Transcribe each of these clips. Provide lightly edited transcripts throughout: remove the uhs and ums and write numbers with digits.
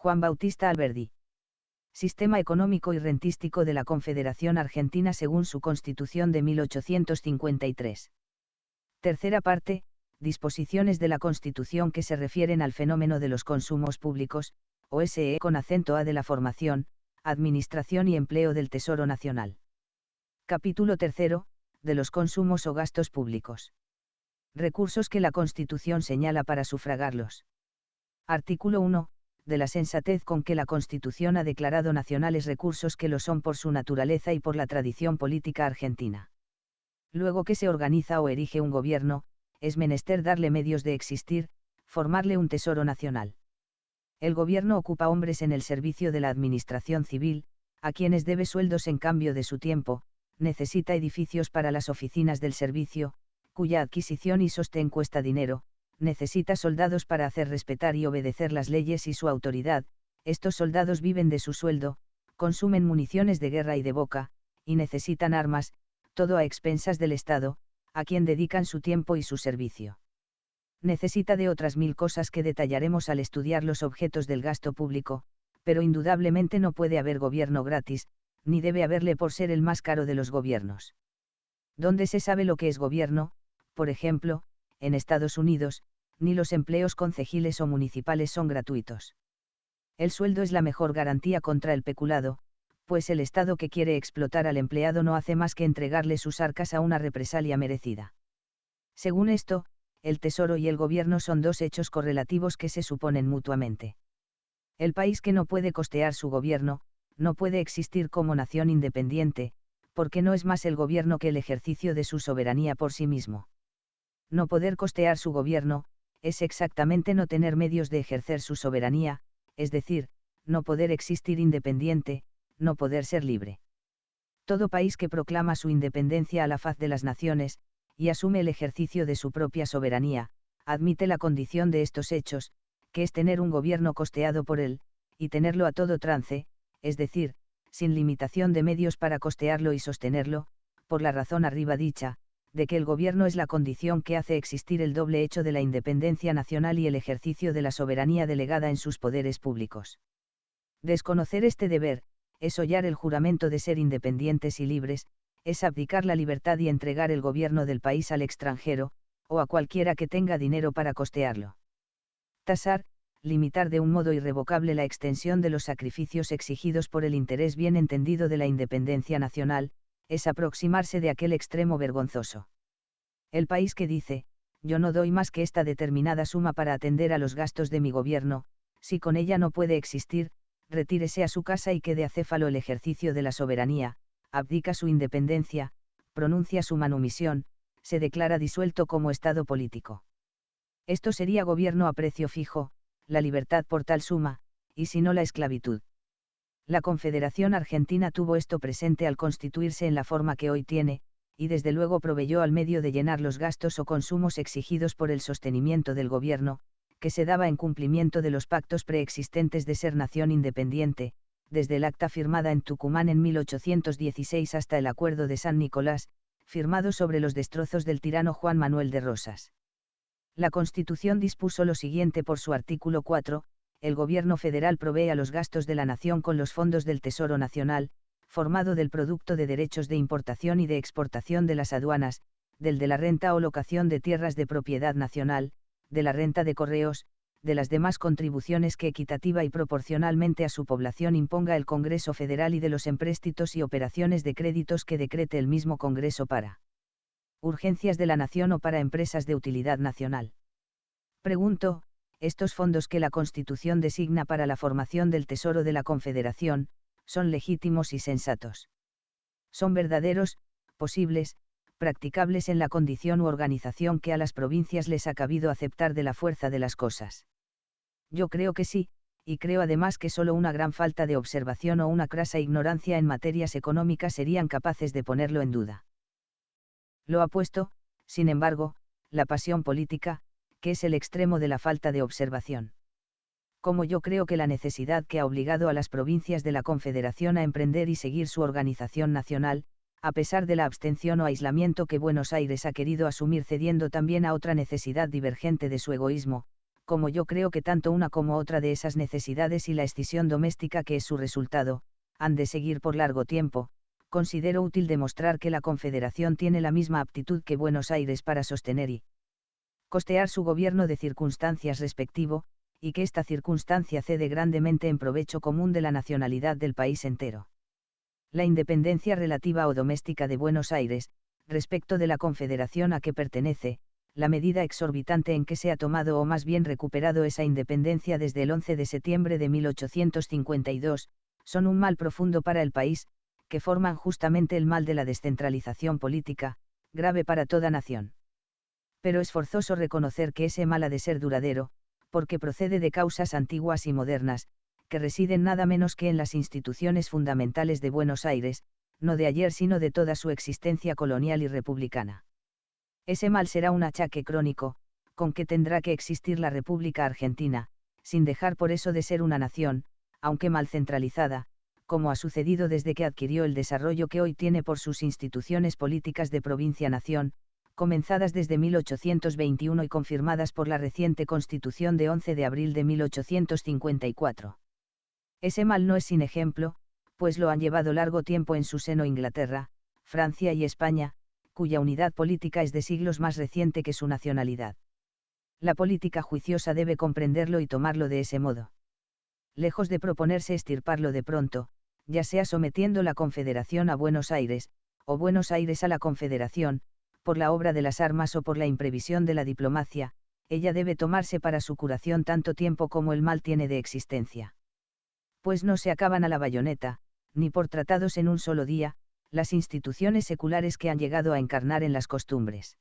Juan Bautista Alberdi. Sistema económico y rentístico de la Confederación Argentina según su Constitución de 1853. Tercera parte, disposiciones de la Constitución que se refieren al fenómeno de los consumos públicos, OSE con acento A de la formación, administración y empleo del Tesoro Nacional. Capítulo tercero, de los consumos o gastos públicos. Recursos que la Constitución señala para sufragarlos. Artículo 1. De la sensatez con que la Constitución ha declarado nacionales recursos que lo son por su naturaleza y por la tradición política argentina. Luego que se organiza o erige un gobierno, es menester darle medios de existir, formarle un tesoro nacional. El gobierno ocupa hombres en el servicio de la administración civil, a quienes debe sueldos en cambio de su tiempo, necesita edificios para las oficinas del servicio, cuya adquisición y sostén cuesta dinero, necesita soldados para hacer respetar y obedecer las leyes y su autoridad, estos soldados viven de su sueldo, consumen municiones de guerra y de boca, y necesitan armas, todo a expensas del Estado, a quien dedican su tiempo y su servicio. Necesita de otras 1000 cosas que detallaremos al estudiar los objetos del gasto público, pero indudablemente no puede haber gobierno gratis, ni debe haberle por ser el más caro de los gobiernos. ¿Dónde se sabe lo que es gobierno? Por ejemplo, en Estados Unidos, ni los empleos concejiles o municipales son gratuitos. El sueldo es la mejor garantía contra el peculado, pues el Estado que quiere explotar al empleado no hace más que entregarle sus arcas a una represalia merecida. Según esto, el Tesoro y el gobierno son dos hechos correlativos que se suponen mutuamente. El país que no puede costear su gobierno, no puede existir como nación independiente, porque no es más el gobierno que el ejercicio de su soberanía por sí mismo. No poder costear su gobierno, es exactamente no tener medios de ejercer su soberanía, es decir, no poder existir independiente, no poder ser libre. Todo país que proclama su independencia a la faz de las naciones, y asume el ejercicio de su propia soberanía, admite la condición de estos hechos, que es tener un gobierno costeado por él, y tenerlo a todo trance, es decir, sin limitación de medios para costearlo y sostenerlo, por la razón arriba dicha, de que el gobierno es la condición que hace existir el doble hecho de la independencia nacional y el ejercicio de la soberanía delegada en sus poderes públicos. Desconocer este deber, es hollar el juramento de ser independientes y libres, es abdicar la libertad y entregar el gobierno del país al extranjero, o a cualquiera que tenga dinero para costearlo. Tasar, limitar de un modo irrevocable la extensión de los sacrificios exigidos por el interés bien entendido de la independencia nacional, es aproximarse de aquel extremo vergonzoso. El país que dice, yo no doy más que esta determinada suma para atender a los gastos de mi gobierno, si con ella no puede existir, retírese a su casa y quede acéfalo el ejercicio de la soberanía, abdica su independencia, pronuncia su manumisión, se declara disuelto como Estado político. Esto sería gobierno a precio fijo, la libertad por tal suma, y si no la esclavitud. La Confederación Argentina tuvo esto presente al constituirse en la forma que hoy tiene, y desde luego proveyó al medio de llenar los gastos o consumos exigidos por el sostenimiento del gobierno, que se daba en cumplimiento de los pactos preexistentes de ser nación independiente, desde el acta firmada en Tucumán en 1816 hasta el Acuerdo de San Nicolás, firmado sobre los destrozos del tirano Juan Manuel de Rosas. La Constitución dispuso lo siguiente por su artículo 4, el Gobierno federal provee a los gastos de la nación con los fondos del Tesoro Nacional, formado del producto de derechos de importación y de exportación de las aduanas, del de la renta o locación de tierras de propiedad nacional, de la renta de correos, de las demás contribuciones que equitativa y proporcionalmente a su población imponga el Congreso Federal y de los empréstitos y operaciones de créditos que decrete el mismo Congreso para urgencias de la nación o para empresas de utilidad nacional. Pregunto, ¿estos fondos que la Constitución designa para la formación del Tesoro de la Confederación, son legítimos y sensatos? ¿Son verdaderos, posibles, practicables en la condición u organización que a las provincias les ha cabido aceptar de la fuerza de las cosas? Yo creo que sí, y creo además que solo una gran falta de observación o una crasa ignorancia en materias económicas serían capaces de ponerlo en duda. Lo ha puesto, sin embargo, la pasión política, que es el extremo de la falta de observación. Como yo creo que la necesidad que ha obligado a las provincias de la Confederación a emprender y seguir su organización nacional, a pesar de la abstención o aislamiento que Buenos Aires ha querido asumir cediendo también a otra necesidad divergente de su egoísmo, como yo creo que tanto una como otra de esas necesidades y la escisión doméstica que es su resultado, han de seguir por largo tiempo, considero útil demostrar que la Confederación tiene la misma aptitud que Buenos Aires para sostener y costear su gobierno de circunstancias respectivo, y que esta circunstancia cede grandemente en provecho común de la nacionalidad del país entero. La independencia relativa o doméstica de Buenos Aires, respecto de la Confederación a que pertenece, la medida exorbitante en que se ha tomado o más bien recuperado esa independencia desde el 11 de septiembre de 1852, son un mal profundo para el país, que forman justamente el mal de la descentralización política, grave para toda nación. Pero es forzoso reconocer que ese mal ha de ser duradero, porque procede de causas antiguas y modernas, que residen nada menos que en las instituciones fundamentales de Buenos Aires, no de ayer sino de toda su existencia colonial y republicana. Ese mal será un achaque crónico, con que tendrá que existir la República Argentina, sin dejar por eso de ser una nación, aunque mal centralizada, como ha sucedido desde que adquirió el desarrollo que hoy tiene por sus instituciones políticas de provincia-nación, comenzadas desde 1821 y confirmadas por la reciente Constitución de 11 de abril de 1854. Ese mal no es sin ejemplo, pues lo han llevado largo tiempo en su seno Inglaterra, Francia y España, cuya unidad política es de siglos más reciente que su nacionalidad. La política juiciosa debe comprenderlo y tomarlo de ese modo. Lejos de proponerse extirparlo de pronto, ya sea sometiendo la Confederación a Buenos Aires, o Buenos Aires a la Confederación, por la obra de las armas o por la imprevisión de la diplomacia, ella debe tomarse para su curación tanto tiempo como el mal tiene de existencia. Pues no se acaban a la bayoneta, ni por tratados en un solo día, las instituciones seculares que han llegado a encarnar en las costumbres.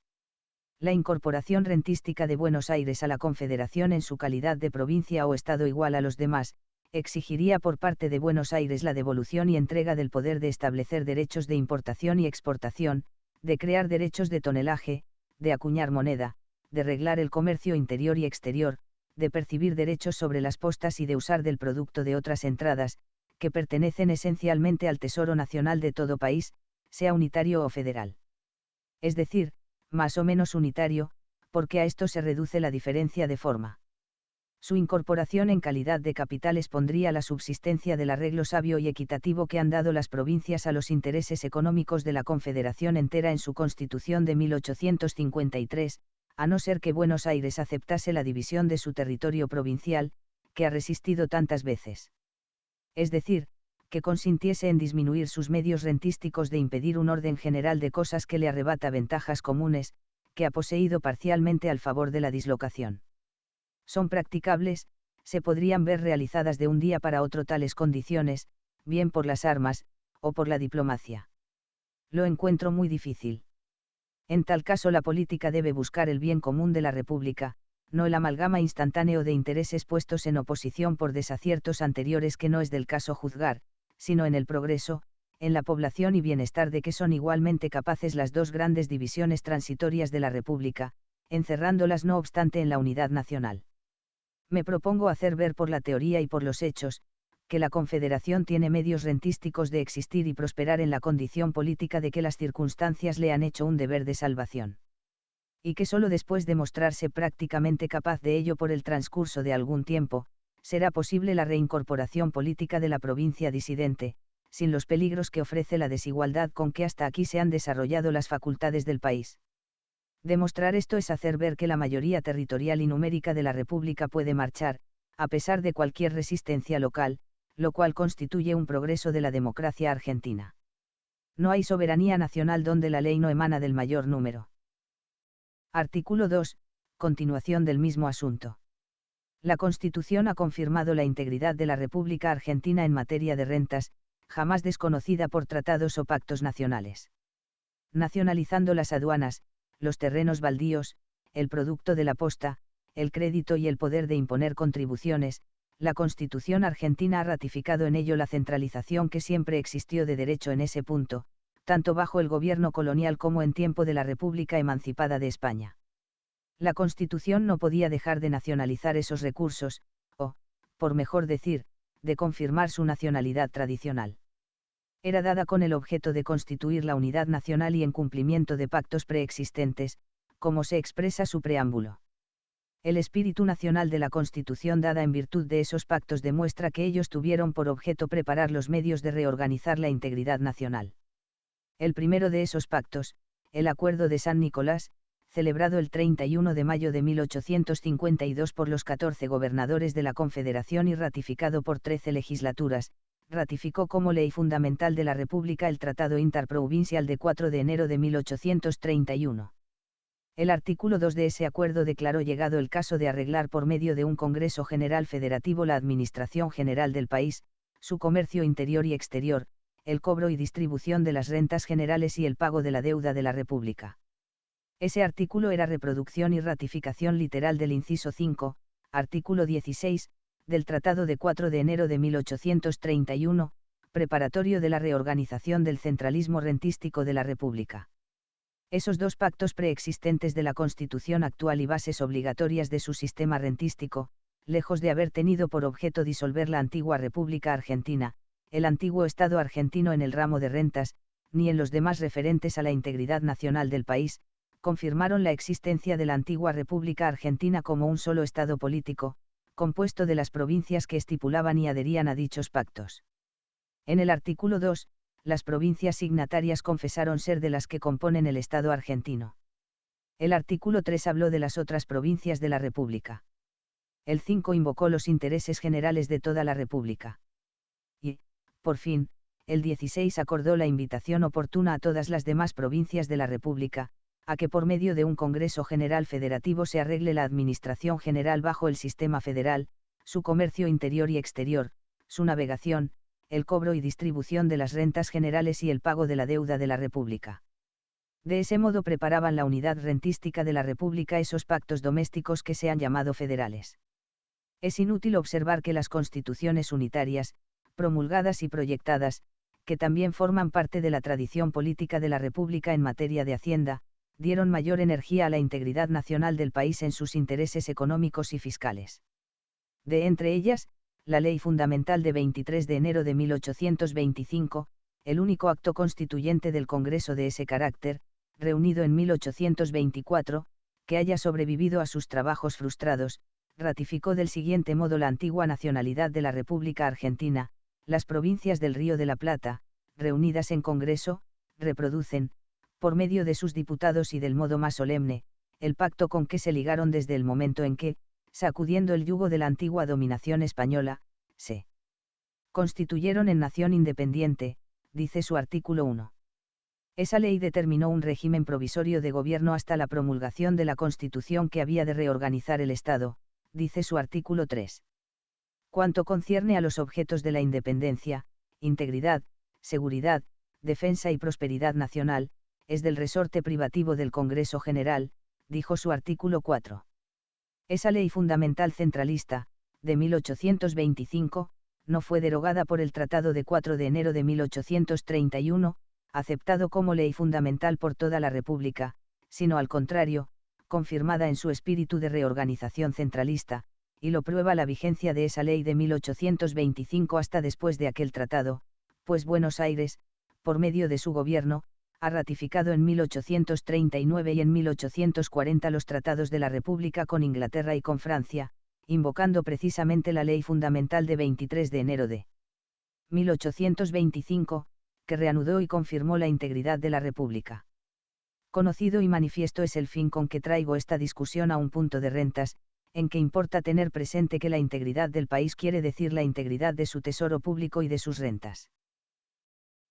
La incorporación rentística de Buenos Aires a la Confederación en su calidad de provincia o estado igual a los demás, exigiría por parte de Buenos Aires la devolución y entrega del poder de establecer derechos de importación y exportación, de crear derechos de tonelaje, de acuñar moneda, de reglar el comercio interior y exterior, de percibir derechos sobre las postas y de usar del producto de otras entradas, que pertenecen esencialmente al Tesoro Nacional de todo país, sea unitario o federal. Es decir, más o menos unitario, porque a esto se reduce la diferencia de forma. Su incorporación en calidad de capitales pondría la subsistencia del arreglo sabio y equitativo que han dado las provincias a los intereses económicos de la Confederación entera en su Constitución de 1853, a no ser que Buenos Aires aceptase la división de su territorio provincial, que ha resistido tantas veces. Es decir, que consintiese en disminuir sus medios rentísticos de impedir un orden general de cosas que le arrebata ventajas comunes, que ha poseído parcialmente al favor de la dislocación. Son practicables, se podrían ver realizadas de un día para otro tales condiciones, bien por las armas, o por la diplomacia. Lo encuentro muy difícil. En tal caso la política debe buscar el bien común de la República, no el amalgama instantáneo de intereses puestos en oposición por desaciertos anteriores que no es del caso juzgar, sino en el progreso, en la población y bienestar de que son igualmente capaces las dos grandes divisiones transitorias de la República, encerrándolas no obstante en la unidad nacional. Me propongo hacer ver por la teoría y por los hechos, que la Confederación tiene medios rentísticos de existir y prosperar en la condición política de que las circunstancias le han hecho un deber de salvación. Y que sólo después de mostrarse prácticamente capaz de ello por el transcurso de algún tiempo, será posible la reincorporación política de la provincia disidente, sin los peligros que ofrece la desigualdad con que hasta aquí se han desarrollado las facultades del país. Demostrar esto es hacer ver que la mayoría territorial y numérica de la República puede marchar, a pesar de cualquier resistencia local, lo cual constituye un progreso de la democracia argentina. No hay soberanía nacional donde la ley no emana del mayor número. Artículo 2. Continuación del mismo asunto. La Constitución ha confirmado la integridad de la República Argentina en materia de rentas, jamás desconocida por tratados o pactos nacionales. Nacionalizando las aduanas, los terrenos baldíos, el producto de la posta, el crédito y el poder de imponer contribuciones, la Constitución argentina ha ratificado en ello la centralización que siempre existió de derecho en ese punto, tanto bajo el gobierno colonial como en tiempo de la República emancipada de España. La Constitución no podía dejar de nacionalizar esos recursos, o, por mejor decir, de confirmar su nacionalidad tradicional. Era dada con el objeto de constituir la unidad nacional y en cumplimiento de pactos preexistentes, como se expresa su preámbulo. El espíritu nacional de la Constitución dada en virtud de esos pactos demuestra que ellos tuvieron por objeto preparar los medios de reorganizar la integridad nacional. El primero de esos pactos, el Acuerdo de San Nicolás, celebrado el 31 de mayo de 1852 por los 14 gobernadores de la Confederación y ratificado por 13 legislaturas, ratificó como ley fundamental de la República el Tratado Interprovincial de 4 de enero de 1831. El artículo 2 de ese acuerdo declaró llegado el caso de arreglar por medio de un Congreso General Federativo la administración general del país, su comercio interior y exterior, el cobro y distribución de las rentas generales y el pago de la deuda de la República. Ese artículo era reproducción y ratificación literal del inciso 5, artículo 16, del Tratado de 4 de enero de 1831, preparatorio de la reorganización del centralismo rentístico de la República. Esos dos pactos preexistentes de la Constitución actual y bases obligatorias de su sistema rentístico, lejos de haber tenido por objeto disolver la antigua República Argentina, el antiguo Estado argentino en el ramo de rentas, ni en los demás referentes a la integridad nacional del país, confirmaron la existencia de la antigua República Argentina como un solo Estado político, compuesto de las provincias que estipulaban y adherían a dichos pactos. En el artículo 2, las provincias signatarias confesaron ser de las que componen el Estado argentino. El artículo 3 habló de las otras provincias de la República. El 5 invocó los intereses generales de toda la República. Y, por fin, el 16 acordó la invitación oportuna a todas las demás provincias de la República, a que por medio de un Congreso General Federativo se arregle la administración general bajo el sistema federal, su comercio interior y exterior, su navegación, el cobro y distribución de las rentas generales y el pago de la deuda de la República. De ese modo preparaban la unidad rentística de la República esos pactos domésticos que se han llamado federales. Es inútil observar que las constituciones unitarias, promulgadas y proyectadas, que también forman parte de la tradición política de la República en materia de Hacienda, dieron mayor energía a la integridad nacional del país en sus intereses económicos y fiscales. De entre ellas, la Ley Fundamental de 23 de enero de 1825, el único acto constituyente del Congreso de ese carácter, reunido en 1824, que haya sobrevivido a sus trabajos frustrados, ratificó del siguiente modo la antigua nacionalidad de la República Argentina. Las provincias del Río de la Plata, reunidas en Congreso, reproducen, por medio de sus diputados y del modo más solemne, el pacto con que se ligaron desde el momento en que, sacudiendo el yugo de la antigua dominación española, se constituyeron en nación independiente, dice su artículo 1. Esa ley determinó un régimen provisorio de gobierno hasta la promulgación de la Constitución que había de reorganizar el Estado, dice su artículo 3. Cuanto concierne a los objetos de la independencia, integridad, seguridad, defensa y prosperidad nacional, es del resorte privativo del Congreso General, dijo su artículo 4. Esa ley fundamental centralista, de 1825, no fue derogada por el Tratado de 4 de enero de 1831, aceptado como ley fundamental por toda la República, sino al contrario, confirmada en su espíritu de reorganización centralista, y lo prueba la vigencia de esa ley de 1825 hasta después de aquel tratado, pues Buenos Aires, por medio de su gobierno, ha ratificado en 1839 y en 1840 los tratados de la República con Inglaterra y con Francia, invocando precisamente la ley fundamental de 23 de enero de 1825, que reanudó y confirmó la integridad de la República. Conocido y manifiesto es el fin con que traigo esta discusión a un punto de rentas, en que importa tener presente que la integridad del país quiere decir la integridad de su tesoro público y de sus rentas.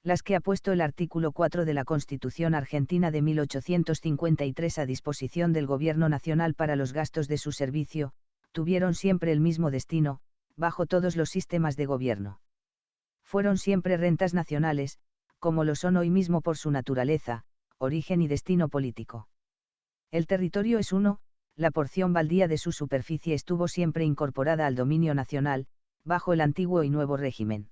Las que ha puesto el artículo 4 de la Constitución Argentina de 1853 a disposición del Gobierno Nacional para los gastos de su servicio, tuvieron siempre el mismo destino, bajo todos los sistemas de gobierno. Fueron siempre rentas nacionales, como lo son hoy mismo por su naturaleza, origen y destino político. El territorio es uno, la porción baldía de su superficie estuvo siempre incorporada al dominio nacional, bajo el antiguo y nuevo régimen.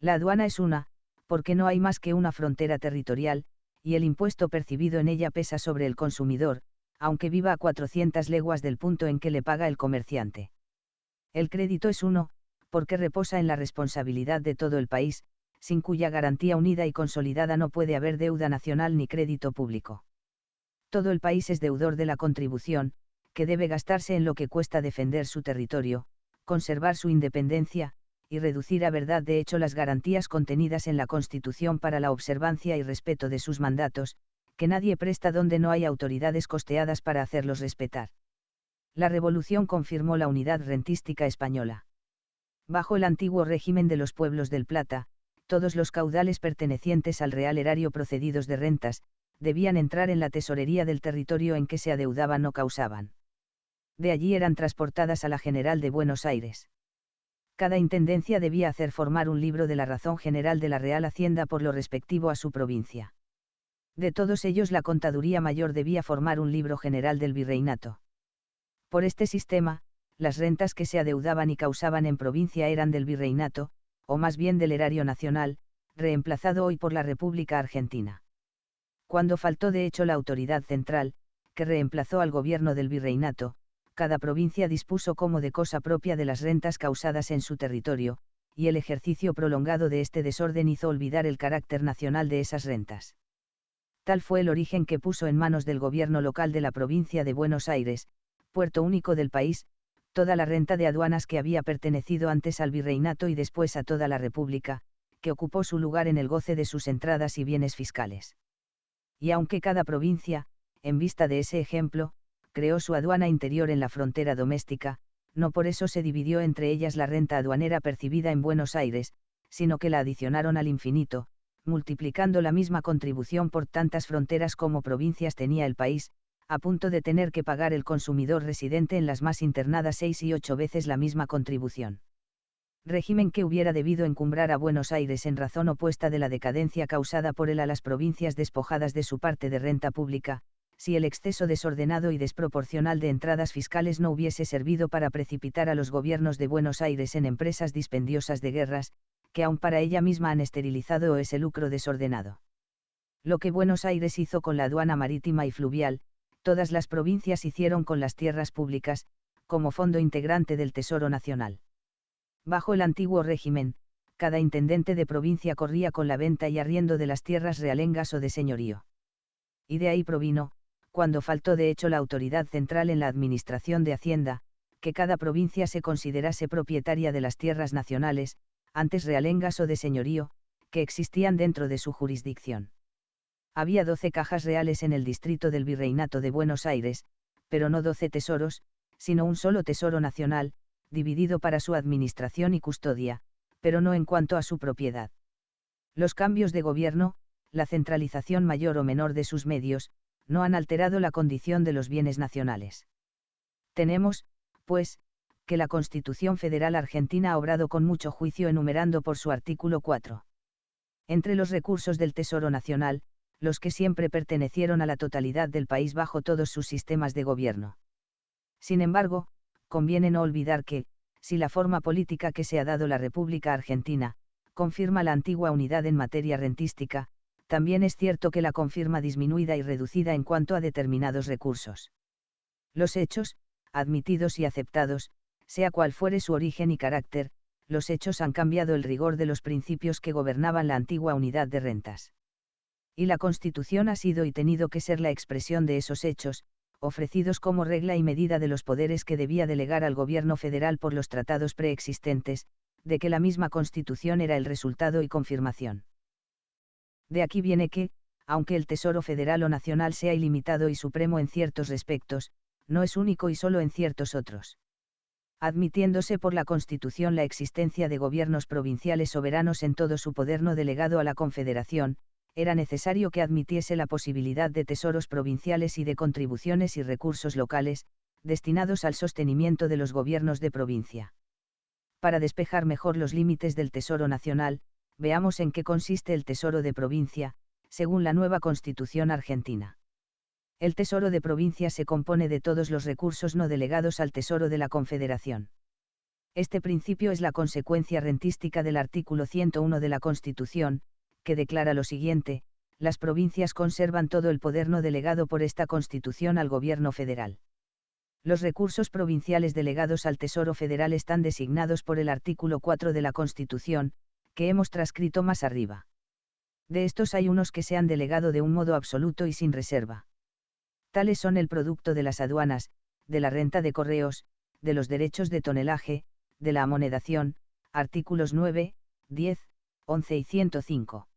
La aduana es una, porque no hay más que una frontera territorial, y el impuesto percibido en ella pesa sobre el consumidor, aunque viva a 400 leguas del punto en que le paga el comerciante. El crédito es uno, porque reposa en la responsabilidad de todo el país, sin cuya garantía unida y consolidada no puede haber deuda nacional ni crédito público. Todo el país es deudor de la contribución, que debe gastarse en lo que cuesta defender su territorio, conservar su independencia, y reducir a verdad de hecho las garantías contenidas en la Constitución para la observancia y respeto de sus mandatos, que nadie presta donde no hay autoridades costeadas para hacerlos respetar. La Revolución confirmó la unidad rentística española. Bajo el antiguo régimen de los pueblos del Plata, todos los caudales pertenecientes al Real Erario procedidos de rentas, debían entrar en la tesorería del territorio en que se adeudaban o causaban. De allí eran transportadas a la General de Buenos Aires. Cada intendencia debía hacer formar un libro de la razón general de la Real Hacienda por lo respectivo a su provincia. De todos ellos la Contaduría Mayor debía formar un libro general del virreinato. Por este sistema, las rentas que se adeudaban y causaban en provincia eran del virreinato, o más bien del erario nacional, reemplazado hoy por la República Argentina. Cuando faltó de hecho la autoridad central, que reemplazó al gobierno del virreinato, cada provincia dispuso como de cosa propia de las rentas causadas en su territorio, y el ejercicio prolongado de este desorden hizo olvidar el carácter nacional de esas rentas. Tal fue el origen que puso en manos del gobierno local de la provincia de Buenos Aires, puerto único del país, toda la renta de aduanas que había pertenecido antes al virreinato y después a toda la República, que ocupó su lugar en el goce de sus entradas y bienes fiscales. Y aunque cada provincia, en vista de ese ejemplo, creó su aduana interior en la frontera doméstica, no por eso se dividió entre ellas la renta aduanera percibida en Buenos Aires, sino que la adicionaron al infinito, multiplicando la misma contribución por tantas fronteras como provincias tenía el país, a punto de tener que pagar el consumidor residente en las más internadas 6 y 8 veces la misma contribución. Régimen que hubiera debido encumbrar a Buenos Aires en razón opuesta de la decadencia causada por él a las provincias despojadas de su parte de renta pública, si el exceso desordenado y desproporcional de entradas fiscales no hubiese servido para precipitar a los gobiernos de Buenos Aires en empresas dispendiosas de guerras, que aún para ella misma han esterilizado ese lucro desordenado. Lo que Buenos Aires hizo con la aduana marítima y fluvial, todas las provincias hicieron con las tierras públicas, como fondo integrante del Tesoro Nacional. Bajo el antiguo régimen, cada intendente de provincia corría con la venta y arriendo de las tierras realengas o de señorío. Y de ahí provino, cuando faltó de hecho la autoridad central en la administración de Hacienda, que cada provincia se considerase propietaria de las tierras nacionales, antes realengas o de señorío, que existían dentro de su jurisdicción. Había 12 cajas reales en el distrito del Virreinato de Buenos Aires, pero no 12 tesoros, sino un solo tesoro nacional, dividido para su administración y custodia, pero no en cuanto a su propiedad. Los cambios de gobierno, la centralización mayor o menor de sus medios, no han alterado la condición de los bienes nacionales. Tenemos, pues, que la Constitución Federal Argentina ha obrado con mucho juicio enumerando por su artículo 4. Entre los recursos del Tesoro Nacional, los que siempre pertenecieron a la totalidad del país bajo todos sus sistemas de gobierno. Sin embargo, conviene no olvidar que, si la forma política que se ha dado la República Argentina, confirma la antigua unidad en materia rentística, también es cierto que la confirma disminuida y reducida en cuanto a determinados recursos. Los hechos, admitidos y aceptados, sea cual fuere su origen y carácter, los hechos han cambiado el rigor de los principios que gobernaban la antigua unidad de rentas. Y la Constitución ha sido y tenido que ser la expresión de esos hechos, ofrecidos como regla y medida de los poderes que debía delegar al gobierno federal por los tratados preexistentes, de que la misma Constitución era el resultado y confirmación. De aquí viene que, aunque el Tesoro federal o nacional sea ilimitado y supremo en ciertos respectos, no es único y solo en ciertos otros. Admitiéndose por la Constitución la existencia de gobiernos provinciales soberanos en todo su poder no delegado a la Confederación, era necesario que admitiese la posibilidad de tesoros provinciales y de contribuciones y recursos locales, destinados al sostenimiento de los gobiernos de provincia. Para despejar mejor los límites del Tesoro Nacional, veamos en qué consiste el Tesoro de Provincia, según la nueva Constitución argentina. El Tesoro de Provincia se compone de todos los recursos no delegados al Tesoro de la Confederación. Este principio es la consecuencia rentística del artículo 101 de la Constitución, que declara lo siguiente: las provincias conservan todo el poder no delegado por esta Constitución al Gobierno federal. Los recursos provinciales delegados al Tesoro federal están designados por el artículo 4 de la Constitución, que hemos transcrito más arriba. De estos hay unos que se han delegado de un modo absoluto y sin reserva. Tales son el producto de las aduanas, de la renta de correos, de los derechos de tonelaje, de la amonedación, artículos 9, 10, 11 y 105.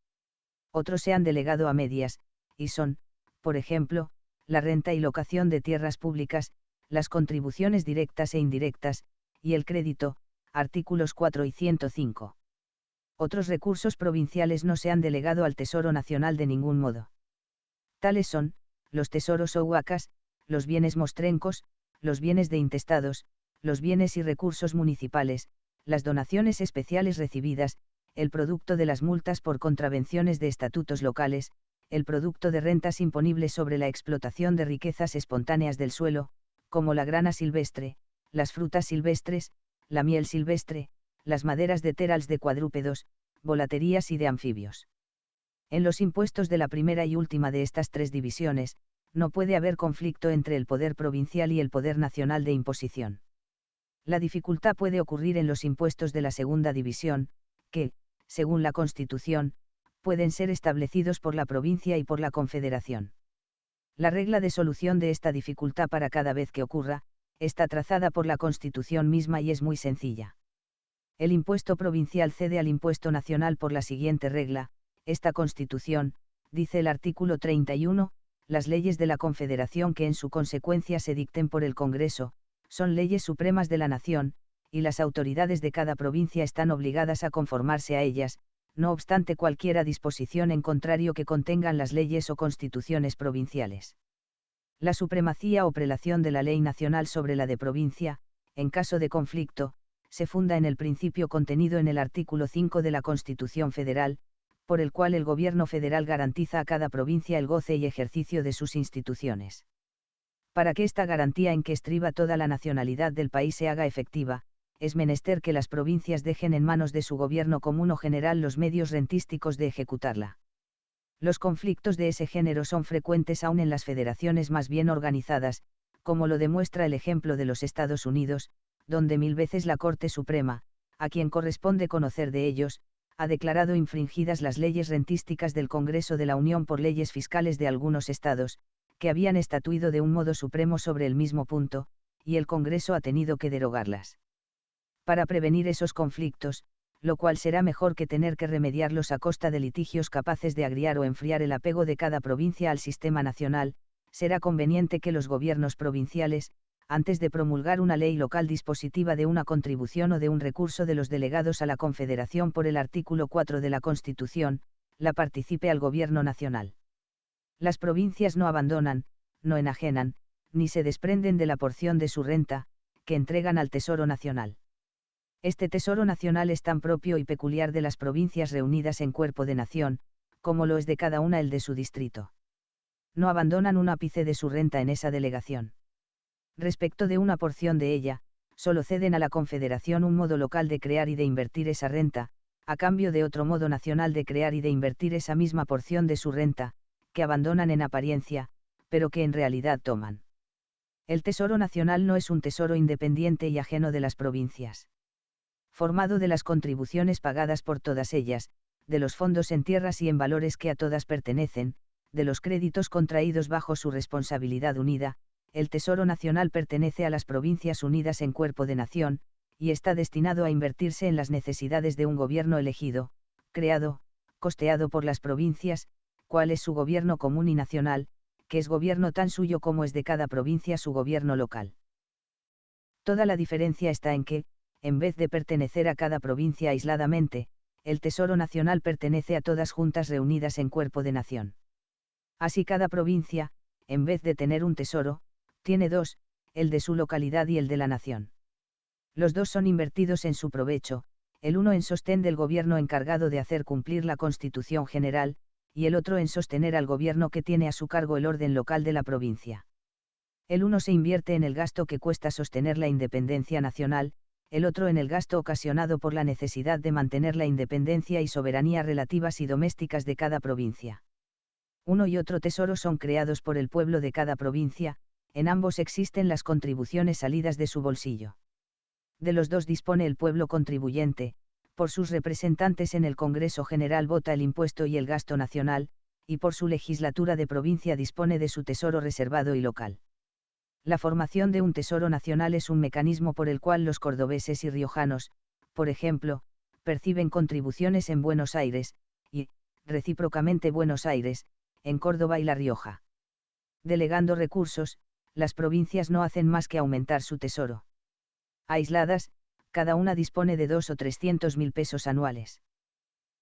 Otros se han delegado a medias, y son, por ejemplo, la renta y locación de tierras públicas, las contribuciones directas e indirectas, y el crédito, artículos 4 y 105. Otros recursos provinciales no se han delegado al Tesoro Nacional de ningún modo. Tales son, los tesoros o huacas, los bienes mostrencos, los bienes de intestados, los bienes y recursos municipales, las donaciones especiales recibidas, el producto de las multas por contravenciones de estatutos locales, el producto de rentas imponibles sobre la explotación de riquezas espontáneas del suelo, como la grana silvestre, las frutas silvestres, la miel silvestre, las maderas de terals de cuadrúpedos, volaterías y de anfibios. En los impuestos de la primera y última de estas tres divisiones, no puede haber conflicto entre el poder provincial y el poder nacional de imposición. La dificultad puede ocurrir en los impuestos de la segunda división, que, según la Constitución, pueden ser establecidos por la provincia y por la Confederación. La regla de solución de esta dificultad para cada vez que ocurra, está trazada por la Constitución misma y es muy sencilla. El impuesto provincial cede al impuesto nacional por la siguiente regla: esta Constitución, dice el artículo 31, las leyes de la Confederación que en su consecuencia se dicten por el Congreso, son leyes supremas de la nación, y las autoridades de cada provincia están obligadas a conformarse a ellas, no obstante cualquiera disposición en contrario que contengan las leyes o constituciones provinciales. La supremacía o prelación de la ley nacional sobre la de provincia, en caso de conflicto, se funda en el principio contenido en el artículo 5 de la Constitución Federal, por el cual el Gobierno federal garantiza a cada provincia el goce y ejercicio de sus instituciones. Para que esta garantía en que estriba toda la nacionalidad del país se haga efectiva, es menester que las provincias dejen en manos de su gobierno común o general los medios rentísticos de ejecutarla. Los conflictos de ese género son frecuentes aún en las federaciones más bien organizadas, como lo demuestra el ejemplo de los Estados Unidos, donde 1000 veces la Corte Suprema, a quien corresponde conocer de ellos, ha declarado infringidas las leyes rentísticas del Congreso de la Unión por leyes fiscales de algunos estados, que habían estatuido de un modo supremo sobre el mismo punto, y el Congreso ha tenido que derogarlas. Para prevenir esos conflictos, lo cual será mejor que tener que remediarlos a costa de litigios capaces de agriar o enfriar el apego de cada provincia al sistema nacional, será conveniente que los gobiernos provinciales, antes de promulgar una ley local dispositiva de una contribución o de un recurso de los delegados a la Confederación por el artículo 4 de la Constitución, la participe al Gobierno nacional. Las provincias no abandonan, no enajenan, ni se desprenden de la porción de su renta, que entregan al Tesoro Nacional. Este Tesoro Nacional es tan propio y peculiar de las provincias reunidas en cuerpo de nación, como lo es de cada una el de su distrito. No abandonan un ápice de su renta en esa delegación. Respecto de una porción de ella, solo ceden a la Confederación un modo local de crear y de invertir esa renta, a cambio de otro modo nacional de crear y de invertir esa misma porción de su renta, que abandonan en apariencia, pero que en realidad toman. El Tesoro Nacional no es un tesoro independiente y ajeno de las provincias. Formado de las contribuciones pagadas por todas ellas, de los fondos en tierras y en valores que a todas pertenecen, de los créditos contraídos bajo su responsabilidad unida, el Tesoro Nacional pertenece a las provincias unidas en cuerpo de nación, y está destinado a invertirse en las necesidades de un gobierno elegido, creado, costeado por las provincias, cuál es su gobierno común y nacional, que es gobierno tan suyo como es de cada provincia su gobierno local. Toda la diferencia está en que, en vez de pertenecer a cada provincia aisladamente, el Tesoro Nacional pertenece a todas juntas reunidas en cuerpo de nación. Así cada provincia, en vez de tener un tesoro, tiene dos, el de su localidad y el de la nación. Los dos son invertidos en su provecho, el uno en sostén del gobierno encargado de hacer cumplir la Constitución General, y el otro en sostener al gobierno que tiene a su cargo el orden local de la provincia. El uno se invierte en el gasto que cuesta sostener la independencia nacional, el otro en el gasto ocasionado por la necesidad de mantener la independencia y soberanía relativas y domésticas de cada provincia. Uno y otro tesoro son creados por el pueblo de cada provincia, en ambos existen las contribuciones salidas de su bolsillo. De los dos dispone el pueblo contribuyente, por sus representantes en el Congreso General vota el impuesto y el gasto nacional, y por su legislatura de provincia dispone de su tesoro reservado y local. La formación de un tesoro nacional es un mecanismo por el cual los cordobeses y riojanos, por ejemplo, perciben contribuciones en Buenos Aires, y, recíprocamente Buenos Aires, en Córdoba y La Rioja. Delegando recursos, las provincias no hacen más que aumentar su tesoro. Aisladas, cada una dispone de 2 o 300.000 pesos anuales.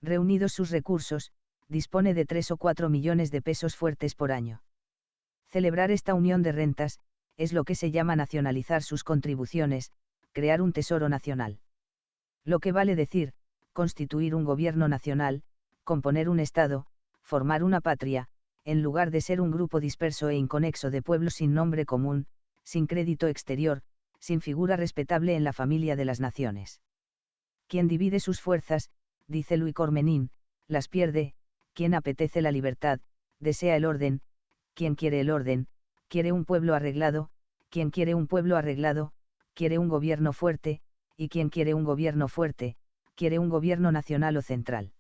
Reunidos sus recursos, dispone de 3 o 4 millones de pesos fuertes por año. Celebrar esta unión de rentas, es lo que se llama nacionalizar sus contribuciones, crear un tesoro nacional. Lo que vale decir, constituir un gobierno nacional, componer un Estado, formar una patria, en lugar de ser un grupo disperso e inconexo de pueblos sin nombre común, sin crédito exterior, sin figura respetable en la familia de las naciones. Quien divide sus fuerzas, dice Louis Cormenin, las pierde. Quien apetece la libertad, desea el orden. Quien quiere el orden, quiere un pueblo arreglado. Quien quiere un pueblo arreglado, quiere un gobierno fuerte, y quien quiere un gobierno fuerte, quiere un gobierno nacional o central.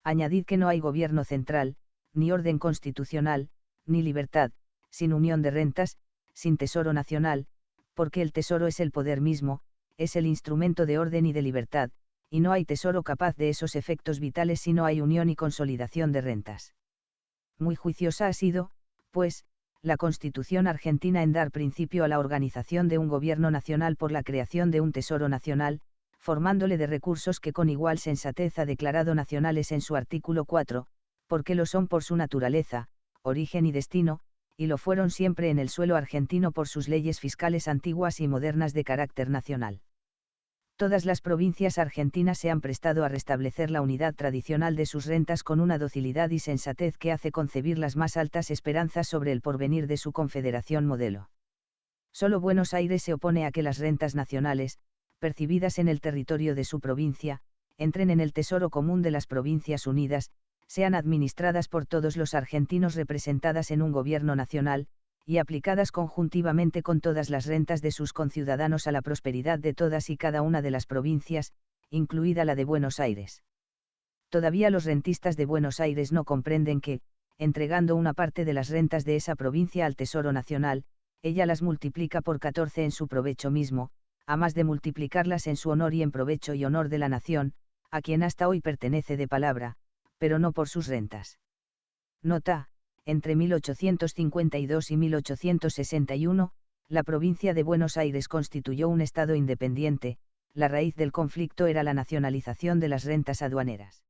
Añadid que no hay gobierno central, ni orden constitucional, ni libertad, sin unión de rentas, sin tesoro nacional, porque el tesoro es el poder mismo, es el instrumento de orden y de libertad, y no hay tesoro capaz de esos efectos vitales si no hay unión y consolidación de rentas. Muy juiciosa ha sido, pues, la Constitución argentina en dar principio a la organización de un gobierno nacional por la creación de un tesoro nacional, formándole de recursos que con igual sensatez ha declarado nacionales en su artículo 4, porque lo son por su naturaleza, origen y destino, y lo fueron siempre en el suelo argentino por sus leyes fiscales antiguas y modernas de carácter nacional. Todas las provincias argentinas se han prestado a restablecer la unidad tradicional de sus rentas con una docilidad y sensatez que hace concebir las más altas esperanzas sobre el porvenir de su confederación modelo. Solo Buenos Aires se opone a que las rentas nacionales, percibidas en el territorio de su provincia, entren en el tesoro común de las Provincias Unidas, sean administradas por todos los argentinos representadas en un gobierno nacional, y aplicadas conjuntivamente con todas las rentas de sus conciudadanos a la prosperidad de todas y cada una de las provincias, incluida la de Buenos Aires. Todavía los rentistas de Buenos Aires no comprenden que, entregando una parte de las rentas de esa provincia al Tesoro Nacional, ella las multiplica por 14 en su provecho mismo, a más de multiplicarlas en su honor y en provecho y honor de la nación, a quien hasta hoy pertenece de palabra, pero no por sus rentas. Nota: entre 1852 y 1861, la provincia de Buenos Aires constituyó un estado independiente. La raíz del conflicto era la nacionalización de las rentas aduaneras.